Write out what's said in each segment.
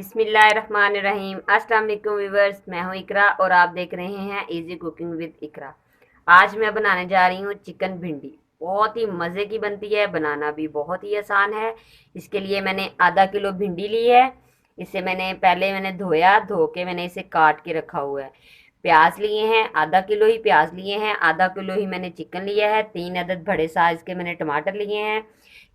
बिस्मिल्लाहिर्रहमानिर्रहीम। अस्सलाम वालेकुम व्यूअर्स, मैं हूं इकरा और आप देख रहे हैं इजी कुकिंग विद इकरा। आज मैं बनाने जा रही हूं चिकन भिंडी। बहुत ही मज़े की बनती है, बनाना भी बहुत ही आसान है। इसके लिए मैंने आधा किलो भिंडी ली है। इसे मैंने धोया, धो के मैंने इसे काट के रखा हुआ है। प्याज लिए हैं, आधा किलो ही प्याज लिए हैं। आधा किलो ही मैंने चिकन लिया है। 3 अदद बड़े साइज़ के मैंने टमाटर लिए हैं।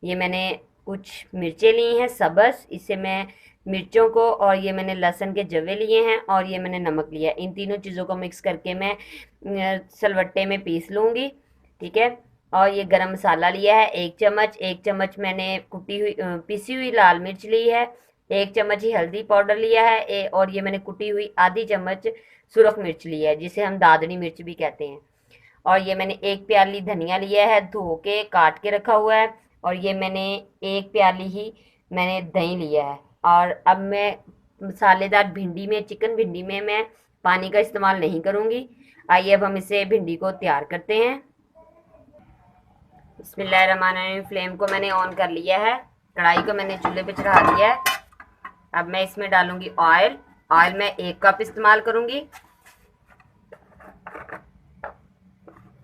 ये मैंने कुछ मिर्चें ली हैं सब्ज़, इसे मैं मिर्चों को, और ये मैंने लहसुन के जवे लिए हैं, और ये मैंने नमक लिया है। इन तीनों चीज़ों को मिक्स करके मैं सलवट्टे में पीस लूँगी। ठीक है। और ये गरम मसाला लिया है 1 चम्मच। 1 चम्मच मैंने पिसी हुई लाल मिर्च ली है। 1 चम्मच ही हल्दी पाउडर लिया है। और ये मैंने कुटी हुई आधी चम्मच सुरख मिर्च ली है, जिसे हम दादनी मिर्च भी कहते हैं। और ये मैंने 1 प्याली धनिया लिया है, धो के काट के रखा हुआ है। और ये मैंने 1 प्याली ही मैंने दही लिया है। और अब मैं मसालेदार चिकन भिंडी में मैं पानी का इस्तेमाल नहीं करूँगी। आइए अब हम इसे भिंडी को तैयार करते हैं। बिस्मिल्लाहिर्रहमानिर्रहीम। फ्लेम को मैंने ऑन कर लिया है। कढ़ाई को मैंने चूल्हे पे चढ़ा दिया है। अब मैं इसमें डालूंगी ऑयल। ऑयल मैं 1 कप इस्तेमाल करूँगी।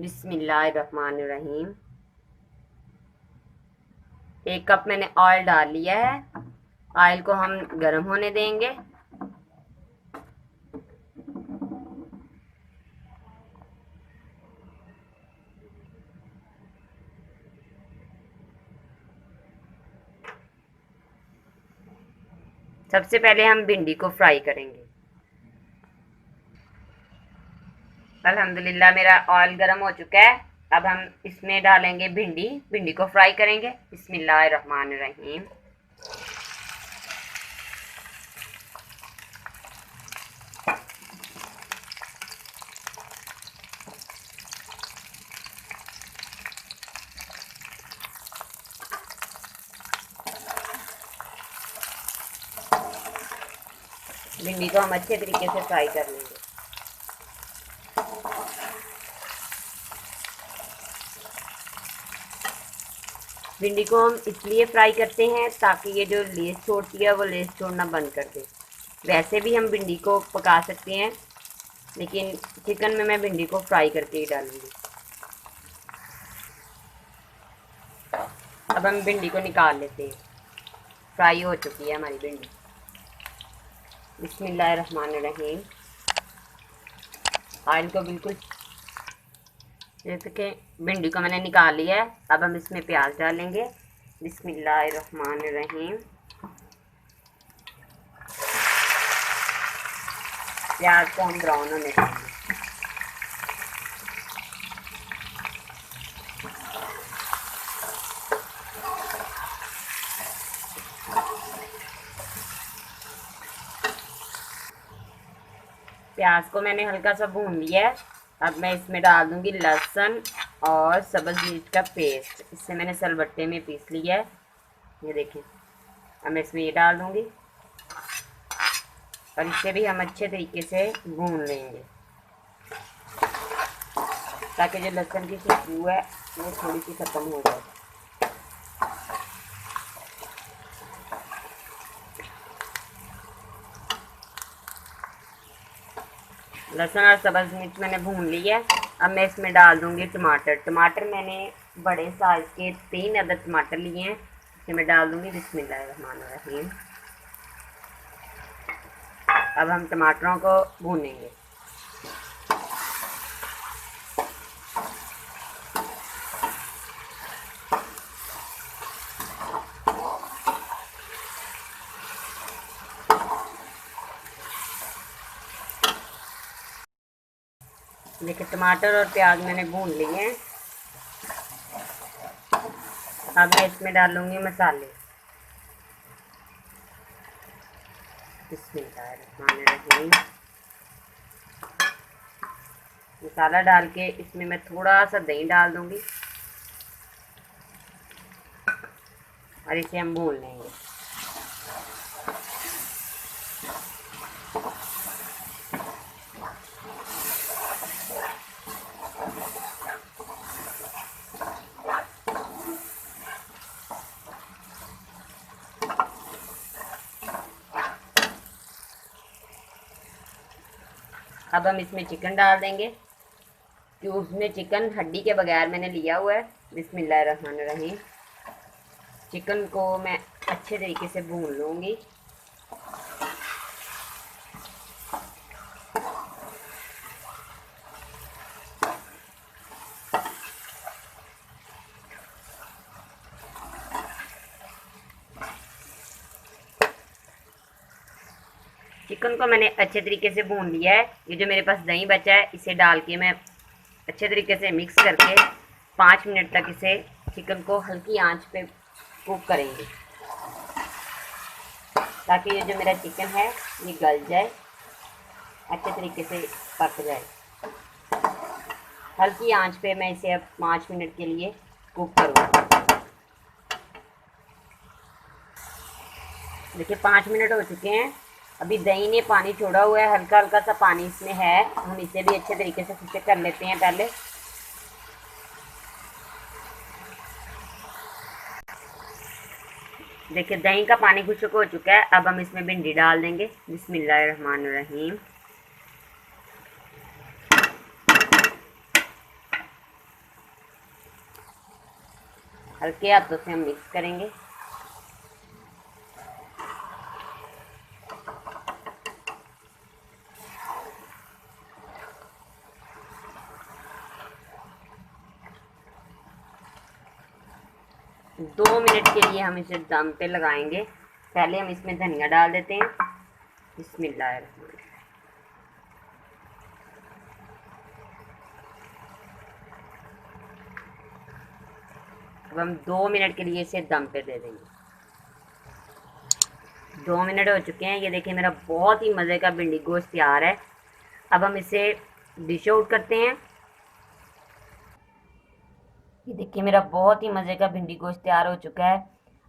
बिस्मिल्लाहिर्रहमानिर्रहीम। 1 कप मैंने ऑयल डाल लिया है। ऑयल को हम गर्म होने देंगे। सबसे पहले हम भिंडी को फ्राई करेंगे। अल्हम्दुलिल्लाह मेरा ऑयल गर्म हो चुका है। अब हम इसमें डालेंगे भिंडी। भिंडी को फ्राई करेंगे। बिस्मिल्लाहिर्रहमानिर्रहीम। भिंडी को हम अच्छे तरीके से फ्राई कर लेंगे। भिंडी को हम इसलिए फ्राई करते हैं ताकि ये जो लेस छोड़ती है वो लेस छोड़ना बंद कर दे। वैसे भी हम भिंडी को पका सकते हैं, लेकिन चिकन में मैं भिंडी को फ्राई करके ही डालूंगी। अब हम भिंडी को निकाल लेते हैं। फ्राई हो चुकी है हमारी भिंडी। बिस्मिल्लाहिर्रहमानिर्रहीम। ऑयल को बिल्कुल, जैसे कि भिंडी को मैंने निकाल लिया है। अब हम इसमें प्याज डालेंगे। बिस्मिल्लाहिर्रहमानिर्रहीम। प्याज को हम ब्राउन होने देंगे। प्याज को मैंने हल्का सा भून लिया है। अब मैं इसमें डाल दूंगी लहसुन और सब्ज़ मिर्च का पेस्ट। इससे मैंने सलबट्टे में पीस लिया है, ये देखिए। अब मैं इसमें ये डाल दूंगी और इसे भी हम अच्छे तरीके से भून लेंगे, ताकि जो लहसुन की खुशबू है वो थोड़ी सी ख़त्म हो जाए। लहसुन और सब्ज़ मिर्च मैंने भून ली है। अब मैं इसमें डाल दूंगी टमाटर। टमाटर मैंने बड़े साइज़ के 3 अदद टमाटर लिए हैं, इसे मैं डाल दूंगी। बिस्मिल्लाहिर्रहमानिर्रहीम। अब हम टमाटरों को भूनेंगे। देखिए टमाटर और प्याज मैंने भून लिए हैं। अब मैं इसमें डालूंगी मसाले। बिस्मिल्लाहिर्रहमानिर्रहीम। मसाला डाल के इसमें मैं थोड़ा सा दही डाल दूंगी और इसे हम भून लेंगे। अब हम इसमें चिकन डाल देंगे। क्यूब्स में चिकन हड्डी के बगैर मैंने लिया हुआ है। बिस्मिल्लाहिर्रहमानिर्रहीम। चिकन को मैं अच्छे तरीके से भून लूँगी। चिकन को मैंने अच्छे तरीके से भून लिया है। ये जो मेरे पास दही बचा है इसे डाल के मैं अच्छे तरीके से मिक्स करके 5 मिनट तक इसे चिकन को हल्की आंच पे कुक करेंगे, ताकि ये जो मेरा चिकन है ये गल जाए, अच्छे तरीके से पक जाए। हल्की आंच पे मैं इसे अब 5 मिनट के लिए कुक करूँगा। देखिए 5 मिनट हो चुके हैं। अभी दही ने पानी छोड़ा हुआ है, हल्का हल्का सा पानी इसमें है। हम इसे भी अच्छे तरीके से खुश कर लेते हैं पहले। देखिए दही का पानी खुश्क हो चुका है। अब हम इसमें भिंडी डाल देंगे। बिस्मिल्लाहिर्रहमानिर्रहीम। हल्के हाथों से हम मिक्स करेंगे। दो मिनट के लिए हम इसे दम पे लगाएंगे। पहले हम इसमें धनिया डाल देते हैं। बिस्मिल्लाहिर्रहमानिर्रहीम। अब हम 2 मिनट के लिए इसे दम पे दे देंगे। 2 मिनट हो चुके हैं। ये देखिए मेरा बहुत ही मज़े का भिंडी गोश्त तैयार है। अब हम इसे डिश आउट करते हैं। ये देखिए मेरा बहुत ही मज़े का भिंडी गोश्त तैयार हो चुका है।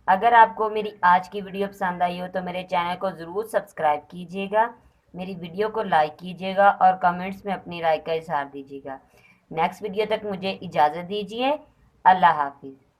अगर आपको मेरी आज की वीडियो पसंद आई हो तो मेरे चैनल को ज़रूर सब्सक्राइब कीजिएगा, मेरी वीडियो को लाइक कीजिएगा और कमेंट्स में अपनी राय का इज़हार दीजिएगा। नेक्स्ट वीडियो तक मुझे इजाज़त दीजिए। अल्लाह हाफिज़।